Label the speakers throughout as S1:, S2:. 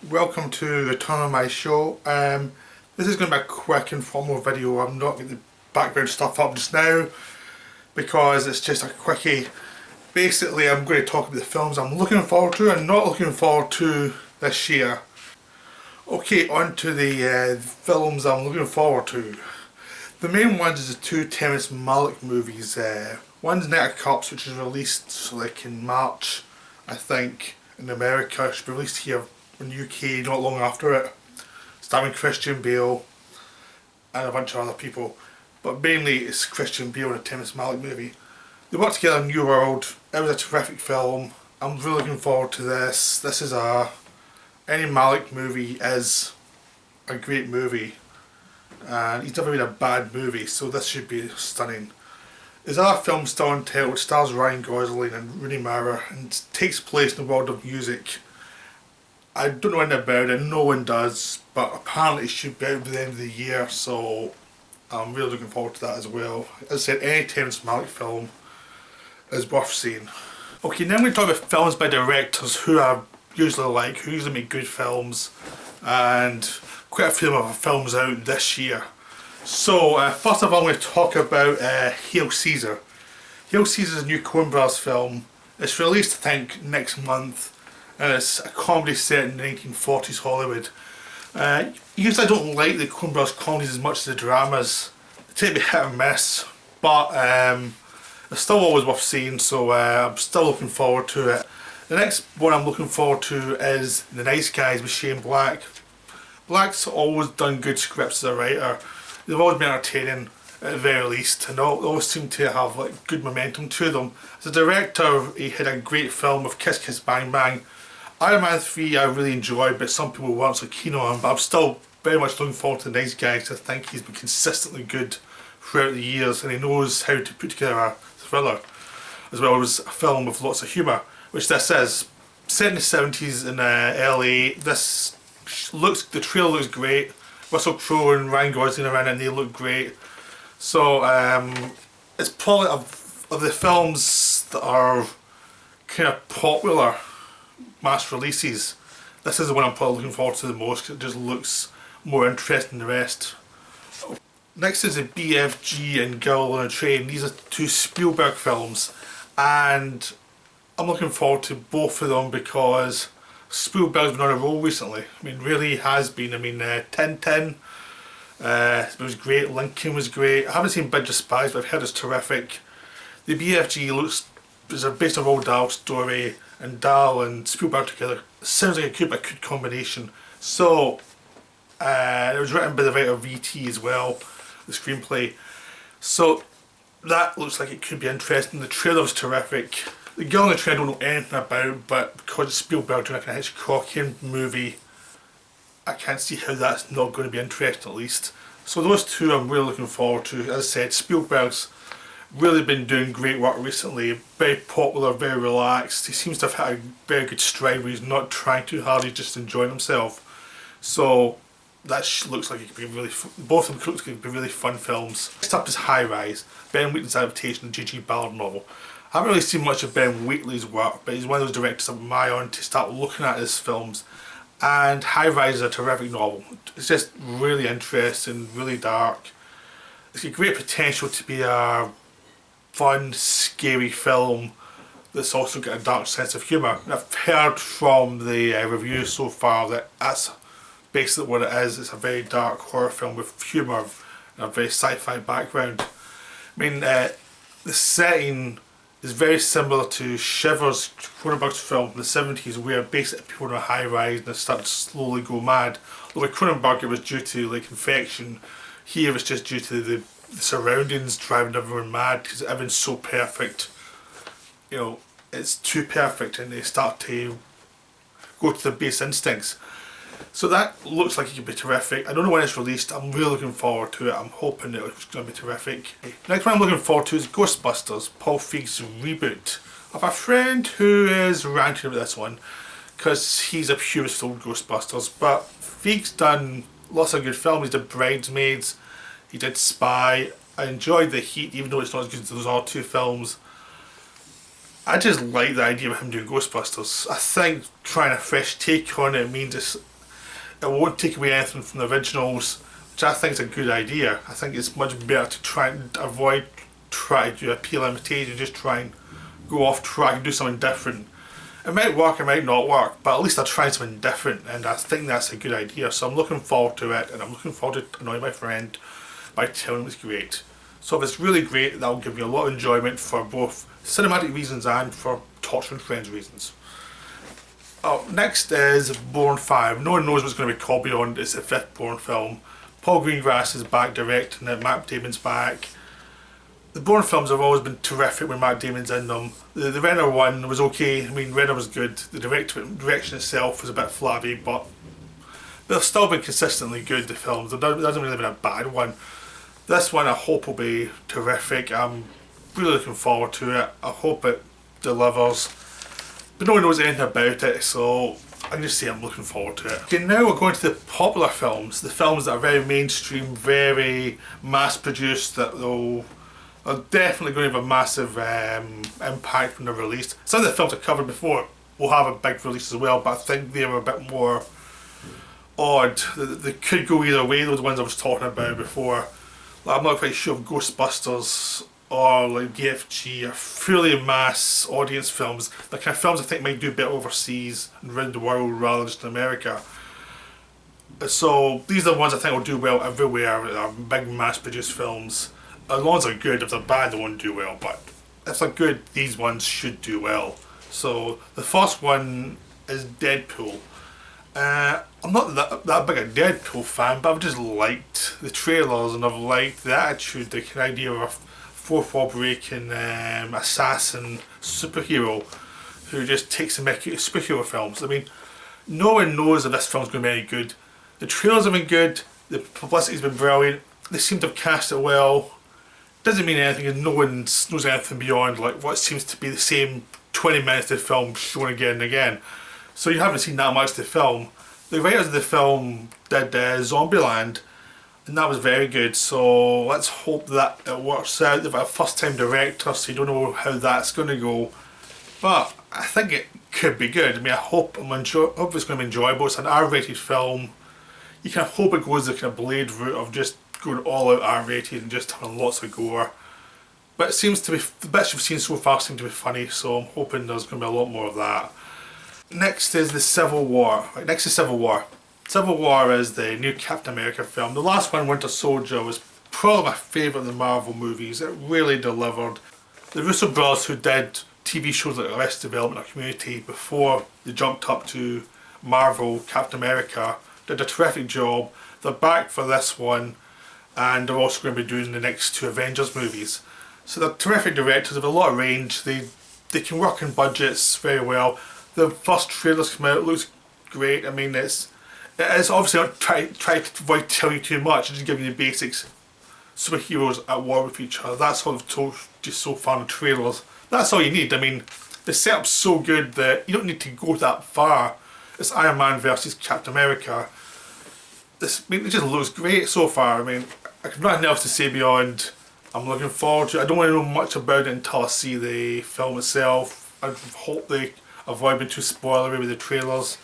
S1: welcome to the Turn on My Show. This is going to be a quick and formal video. I'm not getting the background stuff up just now because it's just a quickie. Basically, I'm going to talk about the films I'm looking forward to and not looking forward to this year. Okay, on to the films I'm looking forward to. The main ones is the two Terrence Malick movies. One's Night of Cups, which is released like in March, I think, in America. It should be released here in the UK not long after it. Starring Christian Bale and a bunch of other people. But mainly it's Christian Bale in a Terrence Malick movie. They worked together in New World. It was a terrific film. I'm really looking forward to this. Any Malick movie is a great movie. And he's never made a bad movie, so this should be stunning. There's other film still untitled, which stars Ryan Gosling and Rooney Mara and takes place in the world of music. I don't know anything about it, no one does, but apparently it should be out by the end of the year, so I'm really looking forward to that as well. As I said, any Terrence Malick film is worth seeing. Okay, now I'm going to talk about films by directors who I usually like, who usually make good films, and quite a few of my films out this year. So, first of all, I'm going to talk about Hail Caesar. Hail Caesar is a new Coen Brothers film. It's released, I think, next month, and it's a comedy set in 1940s Hollywood. Usually I don't like the Coen Brothers comedies as much as the dramas. They tend to be hit or miss, but they're still always worth seeing, so I'm still looking forward to it. The next one I'm looking forward to is The Nice Guys with Shane Black. Black's always done good scripts as a writer. They've always been entertaining at the very least, and they always seem to have like good momentum to them. As a director, he had a great film with Kiss Kiss Bang Bang. Iron Man 3 I really enjoyed, but some people weren't so keen on him, but I'm still very much looking forward to The Nice Guys. I think he's been consistently good throughout the years, and he knows how to put together a thriller as well as a film with lots of humour, which this is. Set in the 70s in LA, the trailer looks great. Russell Crowe and Ryan Gosling are in it and they look great. So it's probably of the films that are kind of popular mass releases, this is the one I'm probably looking forward to the most because it just looks more interesting than the rest. Next is the BFG and Girl on a Train. These are two Spielberg films and I'm looking forward to both of them because Spielberg's been on a roll recently. I mean, really has been. I mean, Tintin it was great, Lincoln was great. I haven't seen Bridge of Spies, but I've heard it's terrific. The BFG is based on a Roald Dahl story, and Dahl and Spielberg together. It sounds like a good combination. So, it was written by the writer of E.T. as well, the screenplay. So, that looks like it could be interesting. The trailer was terrific. The Girl on the Train I don't know anything about, but because it's Spielberg doing like a Hitchcockian movie, I can't see how that's not going to be interesting at least. So those two I'm really looking forward to. As I said, Spielberg's really been doing great work recently. Very popular, very relaxed. He seems to have had a very good stride where he's not trying too hard, he's just enjoying himself. So that looks like it could be really both of them look like it could be really fun films. Next up is High Rise, Ben Wheatley's adaptation of J.G. Ballard novel. I haven't really seen much of Ben Wheatley's work, but he's one of those directors I'm on to start looking at his films. And High Rise is a terrific novel. It's just really interesting, really dark. It's got great potential to be a fun, scary film that's also got a dark sense of humour. And I've heard from the reviews so far that that's basically what it is. It's a very dark horror film with humour and a very sci-fi background. I mean, the setting is very similar to Shivers, Cronenberg's film from the 70s, where basically people are in a high rise and they start to slowly go mad. Although with Cronenberg it was due to like infection, here it's just due to the surroundings driving everyone mad because everything's so perfect. You know, it's too perfect and they start to go to their base instincts. So that looks like it could be terrific. I don't know when it's released. I'm really looking forward to it. I'm hoping that it's going to be terrific. Next one I'm looking forward to is Ghostbusters, Paul Feig's reboot. I have a friend who is ranting about this one because he's a purist old Ghostbusters, but Feig's done lots of good films. He did Bridesmaids, he did Spy. I enjoyed The Heat, even though it's not as good as those other two films. I just like the idea of him doing Ghostbusters. I think trying a fresh take on it means it's it won't take away anything from the originals, which I think is a good idea. I think it's much better to try and avoid trying to do a pure imitation, just try and go off track and do something different. It might work, it might not work, but at least they're trying something different, and I think that's a good idea. So I'm looking forward to it, and I'm looking forward to annoying my friend by telling him it's great. So if it's really great, that'll give me a lot of enjoyment for both cinematic reasons and for torturing friends reasons. Next is Bourne 5. No one knows what's going to be called beyond it's the 5th Bourne film. Paul Greengrass is back directing it, Matt Damon's back. The Bourne films have always been terrific when Matt Damon's in them. The Renner one was okay, I mean Renner was good. The direction itself was a bit flabby, but they've still been consistently good, the films. There hasn't really been a bad one. This one I hope will be terrific. I'm really looking forward to it. I hope it delivers. But no one knows anything about it, so I can just say I'm looking forward to it. Okay, now we're going to the popular films. The films that are very mainstream, very mass produced, that are definitely going to have a massive impact when they're released. Some of the films I've covered before will have a big release as well, but I think they're a bit more odd. They could go either way, those ones I was talking about before. Like, I'm not quite sure if Ghostbusters or like DFG are fully mass audience films. The kind of films I think might do better overseas and around the world rather than just in America. So these are the ones I think will do well everywhere. They're big mass produced films. As long as they're good, if they're bad they won't do well, but if they're good these ones should do well. So the first one is Deadpool. I'm not that big a Deadpool fan, but I've just liked the trailers and I've liked the attitude, the kind of idea of a fourth wall breaking assassin superhero who just takes the mickey out of superhero films. I mean, no one knows if this film's going to be any good. The trailers have been good, the publicity's been brilliant, they seem to have cast it well. Doesn't mean anything and no one knows anything beyond like what seems to be the same 20 minutes of the film shown again and again. So you haven't seen that much of the film. The writers of the film did Zombieland, and that was very good, so let's hope that it works out. They've got a first time director, so you don't know how that's going to go, but I think it could be good. I mean, I hope it's going to be enjoyable. It's an R-rated film. You can hope it goes the kind of Blade route of just going all out R-rated and just having lots of gore. But it seems to be, the bits you've seen so far seem to be funny, so I'm hoping there's going to be a lot more of that. Next is the Civil War. Right, next is Civil War. Civil War is the new Captain America film. The last one, Winter Soldier, was probably my favourite of the Marvel movies. It really delivered. The Russo brothers, who did TV shows like Arrested Development or Community before they jumped up to Marvel, Captain America, did a terrific job. They're back for this one, and they're also going to be doing the next two Avengers movies. So they're terrific directors, they have a lot of range, they can work in budgets very well. The first trailer's come out, looks great. I mean, it's obviously not try to avoid telling you too much, just giving you the basics. Superheroes at war with each other, that's all they've told you so far in the trailers. That's all you need. I mean, the setup's so good that you don't need to go that far. It's Iron Man versus Captain America. It just looks great so far. I mean, I have nothing else to say beyond I'm looking forward to it. I don't want to know much about it until I see the film itself. I hope they avoid being too spoilery with the trailers.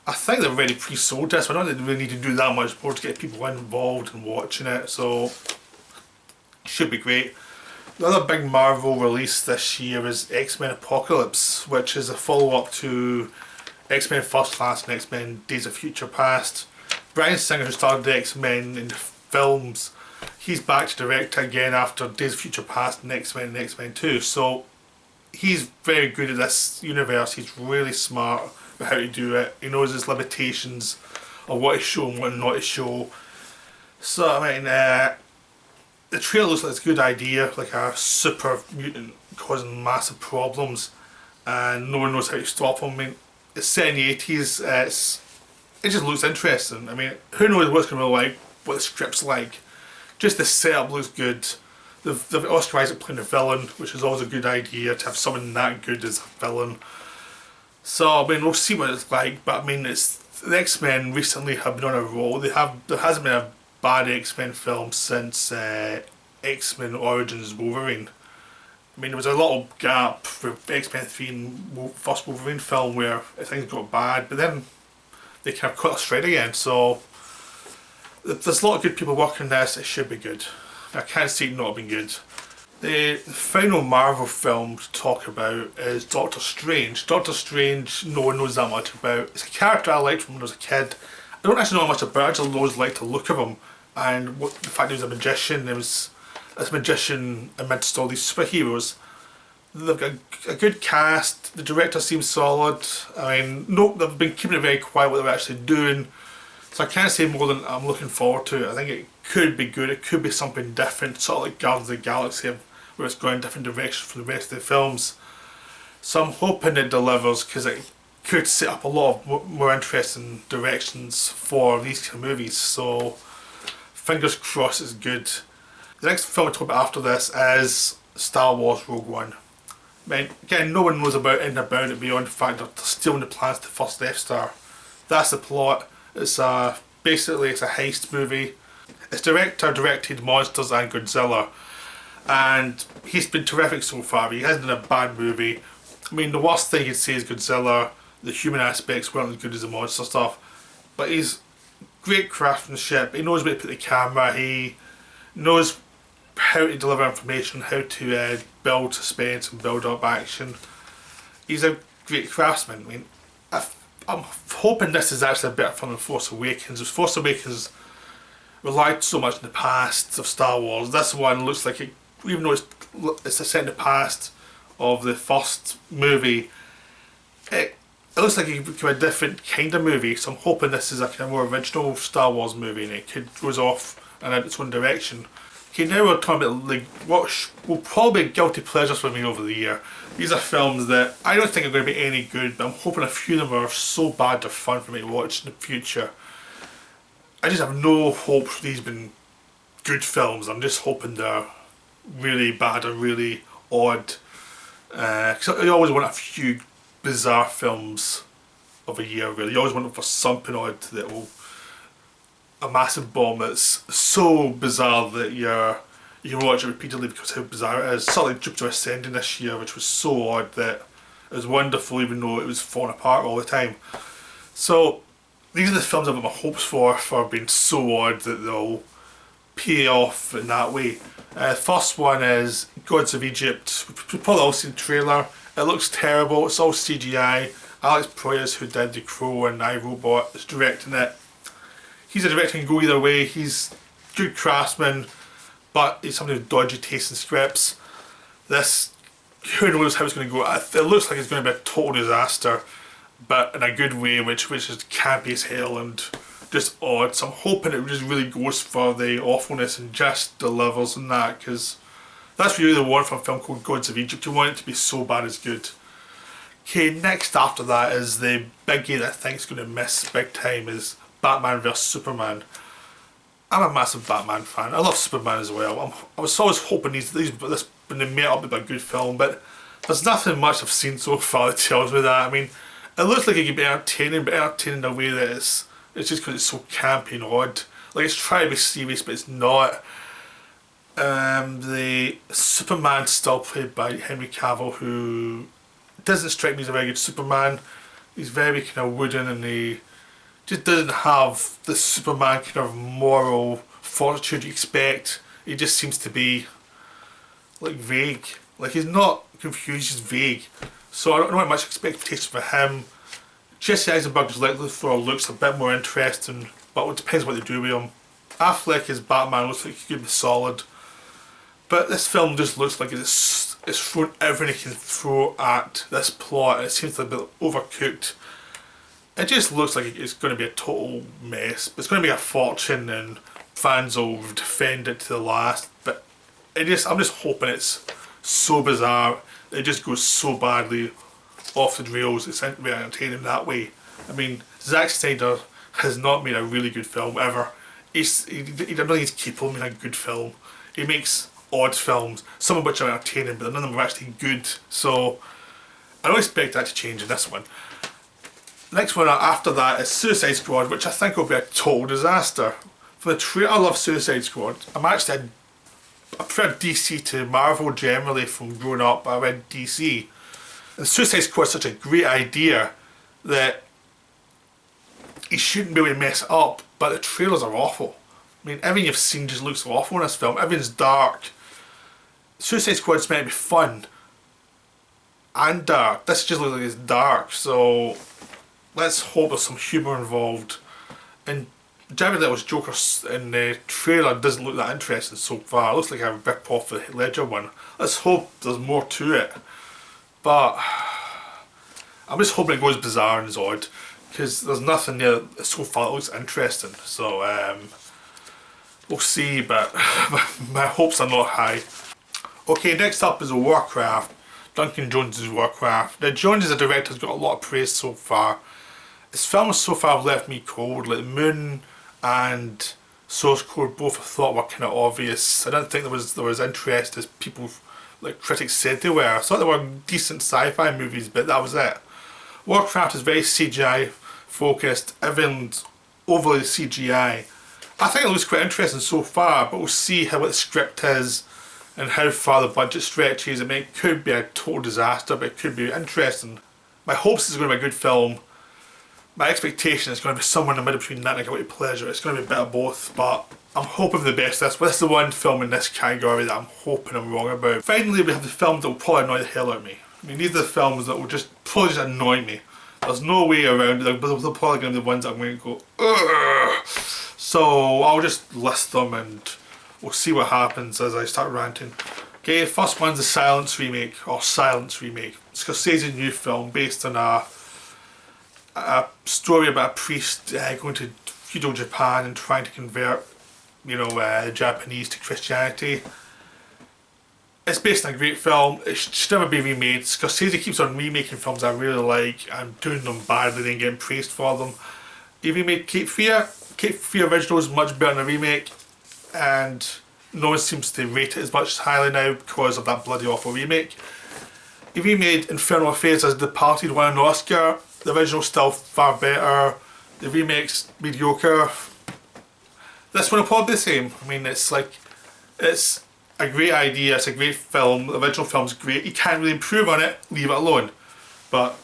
S1: I think they've already pre-sold this, so I don't think they really need to do that much more to get people involved and watching it, so it should be great. The other big Marvel release this year is X-Men Apocalypse, which is a follow-up to X-Men First Class and X-Men Days of Future Past. Bryan Singer, who started the X-Men in the films, he's back to direct again after Days of Future Past and X-Men 2, so he's very good at this universe. He's really smart about how to do it. He knows his limitations of what to show and what not to show. So I mean, the trailer looks like it's a good idea, like a super mutant causing massive problems and no one knows how to stop him. I mean, it's set in the 80s, it just looks interesting. I mean, who knows what it's going to be like, what the script's like. Just the setup looks good. They've Oscar Isaac playing the villain, which is always a good idea to have someone that good as a villain. So I mean, we'll see what it's like, but I mean, the X-Men recently have been on a roll. There hasn't been a bad X-Men film since X-Men Origins Wolverine. I mean, there was a little gap for X-Men 3 and first Wolverine film where things got bad, but then they kind of caught us straight again. So there's a lot of good people working on this. It should be good. I can't see it not being good. The final Marvel film to talk about is Doctor Strange. Doctor Strange, no one knows that much about. It's a character I liked from when I was a kid. I don't actually know much about it, I just always liked the look of him. And the fact he was a magician, there was this magician amidst all these superheroes. They've got a good cast, the director seems solid. I mean, no, they've been keeping it very quiet what they're actually doing. So I can't say more than I'm looking forward to it. I think it could be good, it could be something different, sort of like Guardians of the Galaxy, where it's going in different directions from the rest of the films. So I'm hoping it delivers, because it could set up a lot of more interesting directions for these kind of movies. So fingers crossed it's good. The next film I talk about after this is Star Wars Rogue One. I mean, again, no one knows about anything about it beyond the fact that they're stealing the plans to the first Death Star. That's the plot. It's basically it's a heist movie. Its director directed Monsters and Godzilla, and he's been terrific so far. He hasn't done a bad movie. I mean, the worst thing you'd say is Godzilla. The human aspects weren't as good as the monster stuff, but he's great craftsmanship. He knows where to put the camera. He knows how to deliver information, how to build suspense and build up action. He's a great craftsman. I mean, I'm hoping this is actually a better film than Force Awakens. Force Awakens relied so much in the past of Star Wars. This one looks like it, even though it's set in the past of the first movie, it looks like it became a different kind of movie. So I'm hoping this is a kind of more original Star Wars movie and it goes off in its own direction. Okay, now we're talking about like what will probably be guilty pleasures for me over the year. These are films that I don't think are going to be any good, but I'm hoping a few of them are so bad they're fun for me to watch in the future. I just have no hope for these being good films. I'm just hoping they're really bad or really odd. Because I always want a few bizarre films of a year, really. You always want for something odd that will... a massive bomb that's so bizarre that you can watch it repeatedly because how bizarre it is. Sort of like Jupiter Ascending this year, which was so odd that it was wonderful even though it was falling apart all the time. So these are the films I've got my hopes for being so odd that they'll pay off in that way. First one is Gods of Egypt. We've probably all seen the trailer. It looks terrible, it's all CGI. Alex Proyas, who did The Crow and iRobot, is directing it. He's a director who can go either way. He's a good craftsman, but he's somebody with dodgy taste in scripts. This, who knows how it's going to go. It looks like it's going to be a total disaster, but in a good way, which is campy as hell and just odd. So I'm hoping it just really goes for the awfulness and just delivers on that, because that's really the one from a film called Gods of Egypt. You want it to be so bad it's good. Okay, next after that is the biggie that I think is going to miss big time is Batman vs Superman. I'm a massive Batman fan. I love Superman as well. I was always hoping when they met up, it'd be a good film, but there's nothing much I've seen so far that tells me that. I mean, it looks like it could be entertaining, but entertaining in a way that it's just because it's so campy and odd. Like, it's trying to be serious, but it's not. The Superman still played by Henry Cavill, who doesn't strike me as a very good Superman. He's very kind of wooden, and he just doesn't have the Superman kind of moral fortitude you expect. He just seems to be like vague. Like, he's not confused, he's vague. So I don't have much expectation for him. Jesse Eisenberg's Luthor looks a bit more interesting, but it depends what they do with him. Affleck as Batman looks like he could be solid, but this film just looks like it's thrown everything it can throw at this plot. It seems a bit overcooked. It just looks like it's going to be a total mess. It's going to be a fortune, and fans will defend it to the last. But I'm just hoping it's so bizarre. It just goes so badly off the rails. It's meant to be entertaining that way. I mean, Zack Snyder has not made a really good film ever. He don't think he's capable of making a good film. He makes odd films, some of which are entertaining, but none of them are actually good. So I don't expect that to change in this one. Next one after that is Suicide Squad, which I think will be a total disaster. For the trailer, I love Suicide Squad. I prefer DC to Marvel generally from growing up. I read DC. And Suicide Squad is such a great idea that he shouldn't be able to mess it up, but the trailers are awful. I mean, everything you've seen just looks awful in this film. Everything's dark. Suicide Squad's meant to be fun and dark. This just looks like it's dark, so let's hope there's some humour involved. And Jared Leto's Joker in the trailer doesn't look that interesting so far. It looks like a rip off the Ledger one. Let's hope there's more to it. But I'm just hoping it goes bizarre and is odd, because there's nothing there so far that looks interesting. So we'll see, but my hopes are not high. Okay, next up is Warcraft. Duncan Jones' Warcraft. Now, Jones as a director has got a lot of praise so far. His films so far have left me cold. Like Moon and Source Code both I thought were kind of obvious. I don't think there was interest as people, like critics said they were. I thought they were decent sci-fi movies, but that was it. Warcraft is very CGI focused. Everyone's overly CGI. I think it looks quite interesting so far, but we'll see what the script is and how far the budget stretches. I mean, it could be a total disaster, but it could be interesting. My hopes is going to be a good film. My expectation is going to be somewhere in the middle between that and a guilty pleasure. It's going to be a bit of both, but I'm hoping for the best. This is the one film in this category that I'm hoping I'm wrong about. Finally, we have the films that will probably annoy the hell out of me. I mean, these are the films that will probably just annoy me. There's no way around it. They're probably going to be the ones that I'm going to go, ugh. So I'll just list them and we'll see what happens as I start ranting. Okay, first one's the Silence remake, or Silence remake. Scorsese's new film based on a story about a priest going to feudal Japan and trying to convert, the Japanese to Christianity. It's based on a great film. It should never be remade. Scorsese keeps on remaking films I really like and doing them badly and getting praised for them. He remade Cape Fear. Cape Fear original is much better than the remake, and no one seems to rate it as much highly now because of that bloody awful remake. He remade Infernal Affairs as Departed, won an Oscar. The original's still far better. The remake's mediocre. This one will probably be the same. I mean, it's a great idea, it's a great film, the original film's great. You can't really improve on it, leave it alone. But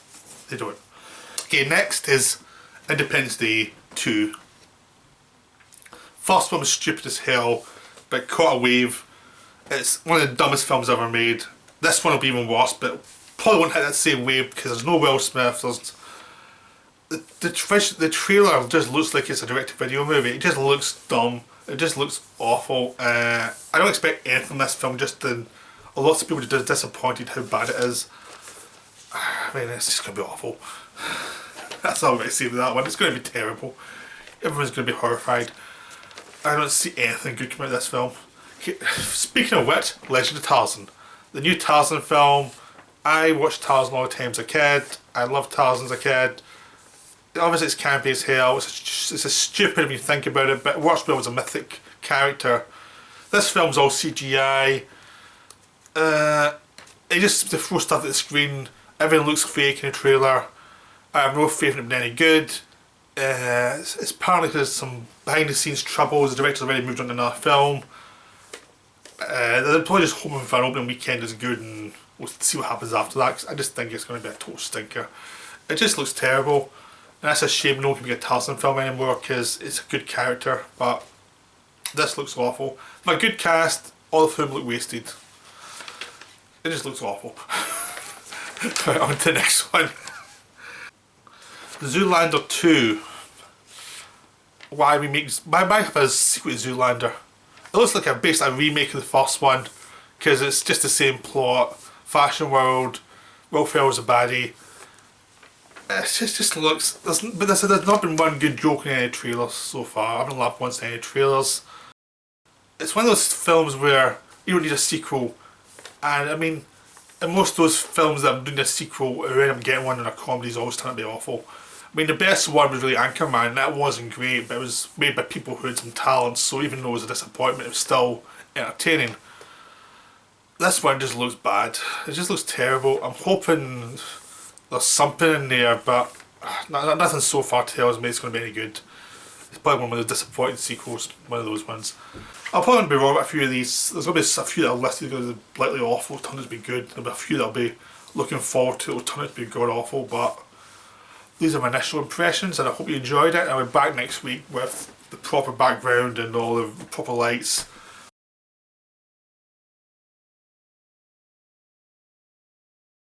S1: they don't. Okay, next is Independence Day 2. First one was stupid as hell, but caught a wave. It's one of the dumbest films ever made. This one will be even worse, but probably won't hit that same wave because there's no Will Smith. The trailer just looks like it's a direct-to-video movie. It just looks dumb. It just looks awful. I don't expect anything from this film. Lots of people are just disappointed how bad it is. I mean, it's just going to be awful. That's all I'm going to say with that one. It's going to be terrible. Everyone's going to be horrified. I don't see anything good come out of this film. Okay, speaking of which, Legend of Tarzan. The new Tarzan film. I watched Tarzan all the time as a kid. I loved Tarzan as a kid. Obviously it's campy as hell. It's a stupid when you think about it, but it works well as a mythic character. This film's all CGI. It just to throw stuff at the screen. Everything looks fake in the trailer. I have no faith in it being any good. It's apparently because some behind the scenes troubles. The director's already moved on to another film. They're probably just hoping for an opening weekend is good and we'll see what happens after that, 'cause I just think it's going to be a total stinker. It just looks terrible. And that's a shame no one can make a Tarzan film anymore because it's a good character, but this looks awful. My good cast, all of whom look wasted. It just looks awful. Right, on to the next one. Zoolander 2. Why have a sequel to Zoolander? It looks like basically a remake of the first one because it's just the same plot. Fashion world, Will Ferrell's a baddie. It just looks... There's not been one good joke in any trailers so far. I haven't laughed once in any trailers. It's one of those films where you don't need a sequel. And I mean, in most of those films that I'm doing a sequel, or when I'm getting one in a comedies always turn out to be awful. I mean, the best one was really Anchorman. That wasn't great, but it was made by people who had some talent, so even though it was a disappointment, it was still entertaining. This one just looks bad. It just looks terrible. I'm hoping there's something in there, but nothing so far tells me it's going to be any good. It's probably one of the disappointing sequels, one of those ones. I'll probably be wrong about a few of these. There's going to be a few that are listed as slightly awful, turn out to be good. There'll be a few that I'll be looking forward to, will turn out to be god awful, but these are my initial impressions, and I hope you enjoyed it. I'll be back next week with the proper background and all the proper lights.